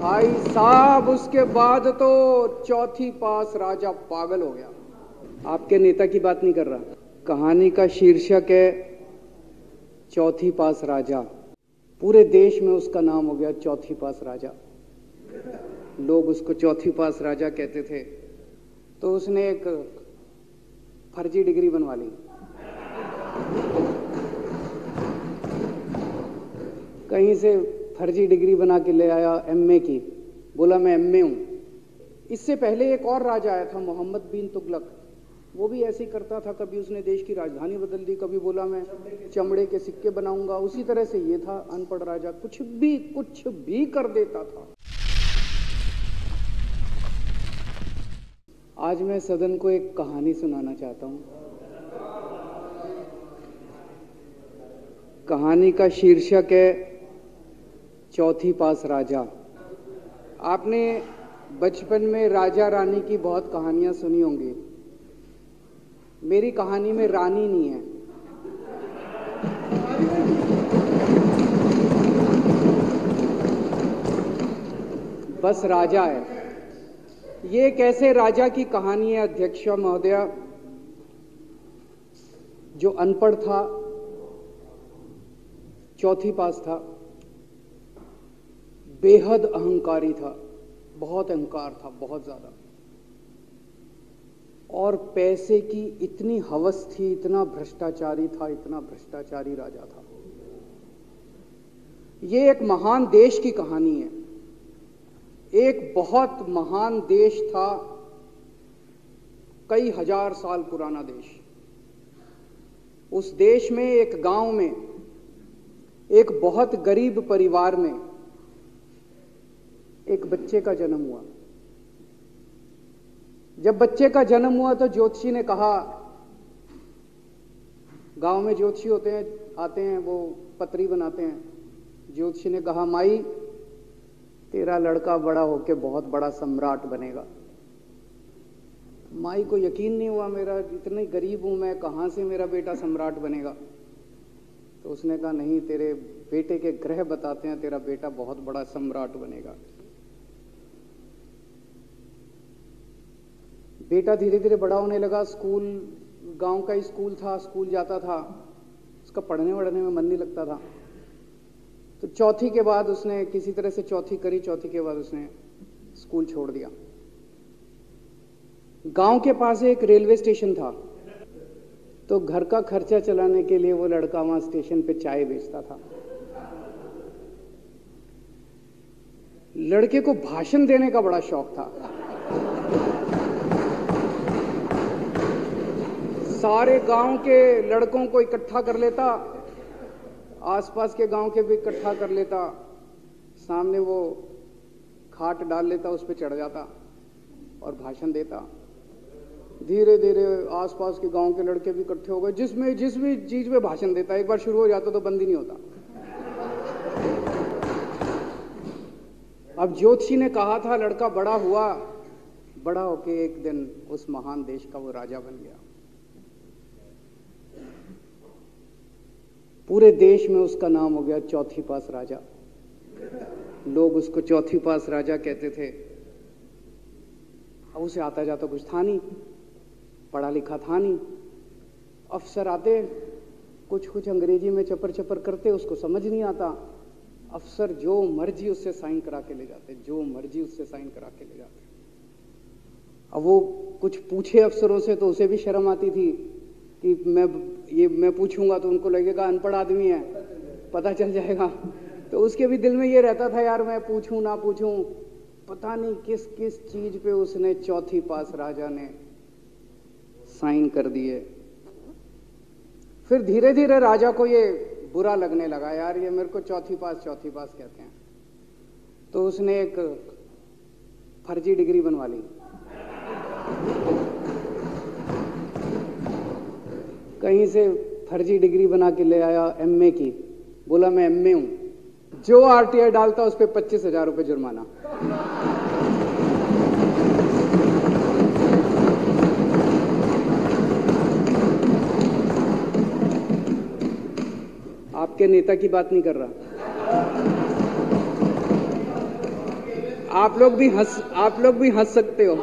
भाई साहब, उसके बाद तो चौथी पास राजा पागल हो गया। आपके नेता की बात नहीं कर रहा। कहानी का शीर्षक है चौथी पास राजा। पूरे देश में उसका नाम हो गया चौथी पास राजा। लोग उसको चौथी पास राजा कहते थे। तो उसने एक फर्जी डिग्री बनवा ली। कहीं से फर्जी डिग्री बना के ले आया एमए की। बोला मैं एमए हूं। इससे पहले एक और राजा आया था, मोहम्मद बिन तुगलक। वो भी ऐसे ही करता था। कभी उसने देश की राजधानी बदल दी, कभी बोला मैं चमड़े के सिक्के बनाऊंगा। उसी तरह से ये था अनपढ़ राजा, कुछ भी कर देता था। आज मैं सदन को एक कहानी सुनाना चाहता हूं। कहानी का शीर्षक है चौथी पास राजा। आपने बचपन में राजा रानी की बहुत कहानियां सुनी होंगी। मेरी कहानी में रानी नहीं है, बस राजा है। ये कैसे राजा की कहानी है अध्यक्ष महोदया, जो अनपढ़ था, चौथी पास था, बेहद अहंकारी था, बहुत अहंकार था, बहुत ज्यादा, और पैसे की इतनी हवस थी, इतना भ्रष्टाचारी था, इतना भ्रष्टाचारी राजा था। ये एक महान देश की कहानी है। एक बहुत महान देश था, कई हजार साल पुराना देश। उस देश में एक गांव में एक बहुत गरीब परिवार में एक बच्चे का जन्म हुआ। जब बच्चे का जन्म हुआ तो ज्योतिषी ने कहा, गांव में ज्योतिषी होते हैं, आते हैं, वो पत्री बनाते हैं। ज्योतिषी ने कहा, माई तेरा लड़का बड़ा होके बहुत बड़ा सम्राट बनेगा। माई को यकीन नहीं हुआ, मेरा इतने गरीब हूं मैं, कहां से मेरा बेटा सम्राट बनेगा। तो उसने कहा, नहीं, तेरे बेटे के ग्रह बताते हैं तेरा बेटा बहुत बड़ा सम्राट बनेगा। बेटा धीरे धीरे बड़ा होने लगा। स्कूल, गांव का ही स्कूल था, स्कूल जाता था। उसका पढ़ने वढ़ने में मन नहीं लगता था। तो चौथी के बाद उसने किसी तरह से चौथी करी। चौथी के बाद उसने स्कूल छोड़ दिया। गांव के पास एक रेलवे स्टेशन था, तो घर का खर्चा चलाने के लिए वो लड़का वहां स्टेशन पे चाय बेचता था। लड़के को भाषण देने का बड़ा शौक था। सारे गांव के लड़कों को इकट्ठा कर लेता, आसपास के गांव के भी इकट्ठा कर लेता, सामने वो खाट डाल लेता, उस पर चढ़ जाता और भाषण देता। धीरे धीरे आसपास के गांव के लड़के भी इकट्ठे हो गए। जिस भी चीज में भाषण देता, एक बार शुरू हो जाता तो बंद ही नहीं होता। अब ज्योतिषी ने कहा था, लड़का बड़ा हुआ, बड़ा होके एक दिन उस महान देश का वो राजा बन गया। पूरे देश में उसका नाम हो गया चौथी पास राजा। लोग उसको चौथी पास राजा कहते थे। अब उसे आता जाता कुछ था नहीं, पढ़ा लिखा था नहीं। अफसर आते, कुछ अंग्रेजी में चपर चपर करते, उसको समझ नहीं आता। अफसर जो मर्जी उससे साइन करा के ले जाते, जो मर्जी उससे साइन करा के ले जाते। अब वो कुछ पूछे अफसरों से तो उसे भी शर्म आती थी कि मैं पूछूंगा तो उनको लगेगा अनपढ़ आदमी है, पता चल जाएगा। तो उसके भी दिल में ये रहता था, यार मैं पूछूं ना पूछूं। पता नहीं किस किस चीज पे उसने चौथी पास राजा ने साइन कर दिए। फिर धीरे धीरे राजा को ये बुरा लगने लगा, यार ये मेरे को चौथी पास कहते हैं। तो उसने एक फर्जी डिग्री बनवा ली। कहीं से फर्जी डिग्री बना के ले आया एमए की। बोला मैं एमए हूं। जो आरटीआई डालता उस पर 25,000 रुपये जुर्माना। आपके नेता की बात नहीं कर रहा। आप लोग भी हंस सकते हो।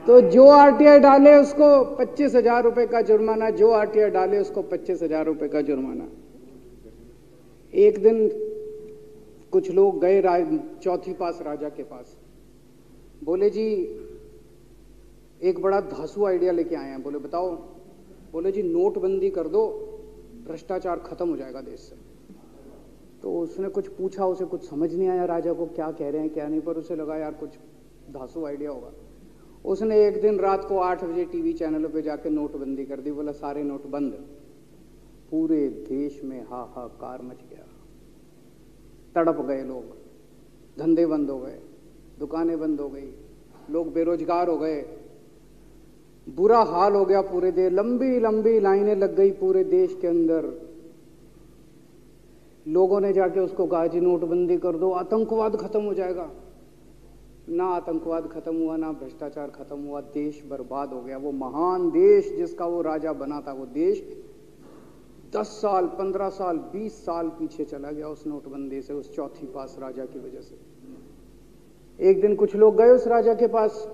तो जो आरटीआई डाले उसको 25,000 रुपए का जुर्माना, जो आरटीआई डाले उसको 25,000 रुपए का जुर्माना। एक दिन कुछ लोग गए चौथी पास राजा के पास, बोले जी एक बड़ा धांसू आइडिया लेके आए हैं। बोले बताओ। बोले जी नोटबंदी कर दो, भ्रष्टाचार खत्म हो जाएगा देश से। तो उसने कुछ पूछा, उसे कुछ समझ नहीं आया राजा को क्या कह रहे हैं क्या नहीं, पर उसे लगा यार कुछ धांसू आइडिया होगा। उसने एक दिन रात को 8 बजे टीवी चैनलों पे जाके नोटबंदी कर दी। बोला सारे नोट बंद। पूरे देश में हाहाकार मच गया, तड़प गए लोग, धंधे बंद हो गए, दुकानें बंद हो गई, लोग बेरोजगार हो गए, बुरा हाल हो गया पूरे देश। लंबी लंबी लाइनें लग गई पूरे देश के अंदर। लोगों ने जाके उसको कहा जी नोटबंदी कर दो, आतंकवाद खत्म हो जाएगा। ना आतंकवाद खत्म हुआ, ना भ्रष्टाचार खत्म हुआ, देश बर्बाद हो गया। वो महान देश जिसका वो राजा बना था, वो देश 10 साल 15 साल 20 साल पीछे चला गया उस नोटबंदी से, उस चौथी पास राजा की वजह से। एक दिन कुछ लोग गए उस राजा के पास,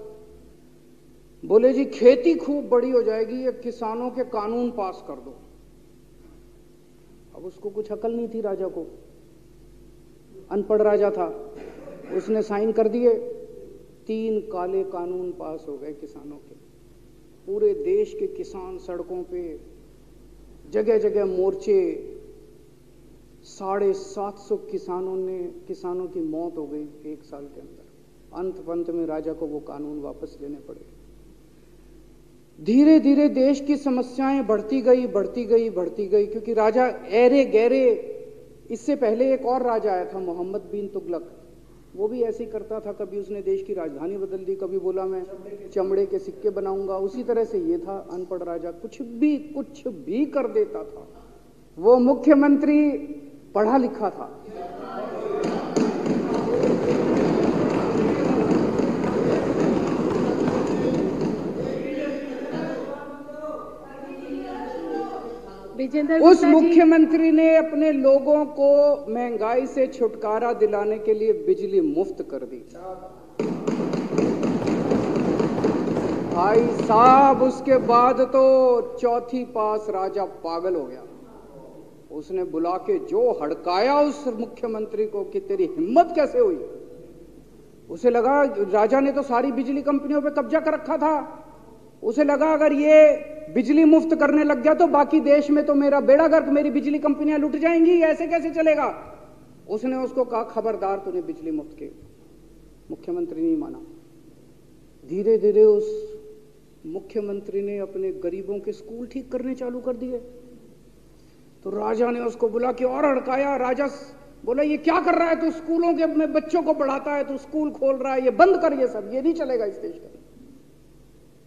बोले जी खेती खूब बड़ी हो जाएगी, ये किसानों के कानून पास कर दो। अब उसको कुछ अकल नहीं थी राजा को, अनपढ़ राजा था। उसने साइन कर दिए, 3 काले कानून पास हो गए किसानों के। पूरे देश के किसान सड़कों पे, जगह जगह मोर्चे, 750 किसानों की मौत हो गई 1 साल के अंदर। अंत में राजा को वो कानून वापस लेने पड़े। धीरे धीरे देश की समस्याएं बढ़ती गई, क्योंकि राजा ऐरे गहरे। इससे पहले एक और राजा आया था, मोहम्मद बिन तुगलक। वो भी ऐसे ही करता था, कभी उसने देश की राजधानी बदल दी, कभी बोला मैं चमड़े के सिक्के बनाऊंगा। उसी तरह से ये था अनपढ़ राजा, कुछ भी कर देता था। वो मुख्यमंत्री पढ़ा लिखा था। उस मुख्यमंत्री ने अपने लोगों को महंगाई से छुटकारा दिलाने के लिए बिजली मुफ्त कर दी। भाई साहब, उसके बाद तो चौथी पास राजा पागल हो गया। उसने बुला के जो हड़काया उस मुख्यमंत्री को कि तेरी हिम्मत कैसे हुई। उसे लगा राजा ने तो सारी बिजली कंपनियों पे कब्जा कर रखा था। उसे लगा अगर ये बिजली मुफ्त करने लग गया तो बाकी देश में तो मेरा बेड़ा गर्क, मेरी बिजली कंपनियां लुट जाएंगी, ऐसे कैसे चलेगा। उसने उसको कहा खबरदार, तूने बिजली मुफ्त की। मुख्यमंत्री नहीं माना। धीरे धीरे उस मुख्यमंत्री ने अपने गरीबों के स्कूल ठीक करने चालू कर दिए। तो राजा ने उसको बुला के और हड़काया। राजा बोला ये क्या कर रहा है तू, स्कूलों के में बच्चों को पढ़ाता है, तू स्कूल खोल रहा है, ये बंद कर, ये सब, ये नहीं चलेगा इस देश का।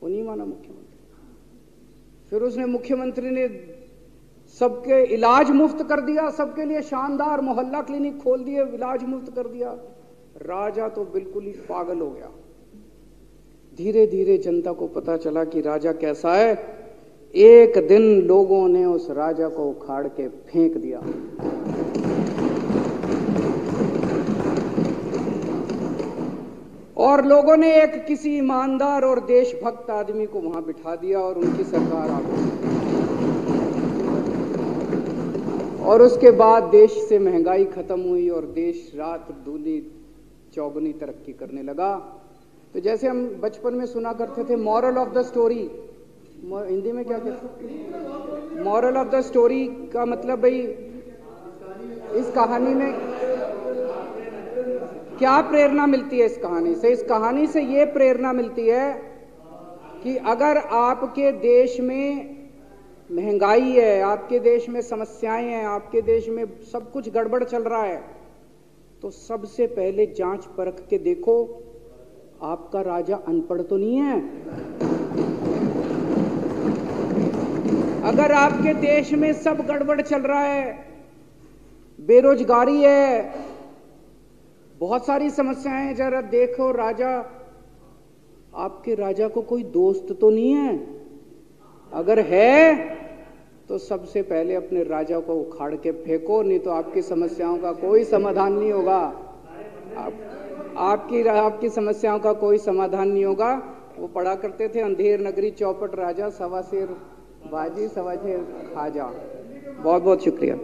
वो नहीं माना मुख्यमंत्री। फिर उसने मुख्यमंत्री ने सबके इलाज मुफ्त कर दिया, सबके लिए शानदार मोहल्ला क्लिनिक खोल दिए, इलाज मुफ्त कर दिया। राजा तो बिल्कुल ही पागल हो गया। धीरे धीरे जनता को पता चला कि राजा कैसा है। एक दिन लोगों ने उस राजा को उखाड़ के फेंक दिया। और लोगों ने एक किसी ईमानदार और देशभक्त आदमी को वहां बिठा दिया और उनकी सरकार आ गई। और उसके बाद देश से महंगाई खत्म हुई और देश रात दूनी चौगुनी तरक्की करने लगा। तो जैसे हम बचपन में सुना करते थे moral of the story, Hindi में क्या कहते, मॉरल ऑफ द स्टोरी का मतलब भाई इस कहानी में क्या प्रेरणा मिलती है। इस कहानी से, इस कहानी से ये प्रेरणा मिलती है कि अगर आपके देश में महंगाई है, आपके देश में समस्याएं हैं, आपके देश में सब कुछ गड़बड़ चल रहा है, तो सबसे पहले जांच परख के देखो आपका राजा अनपढ़ तो नहीं है। अगर आपके देश में सब गड़बड़ चल रहा है, बेरोजगारी है, बहुत सारी समस्याएं हैं, जरा देखो राजा, आपके राजा को कोई दोस्त तो नहीं है। अगर है तो सबसे पहले अपने राजा को उखाड़ के फेंको, नहीं तो आपकी समस्याओं का कोई समाधान नहीं होगा। आपकी समस्याओं का कोई समाधान नहीं होगा। वो पढ़ा करते थे, अंधेर नगरी चौपट राजा, सवा शेर बाजी सवा शेर खाजा। बहुत बहुत शुक्रिया।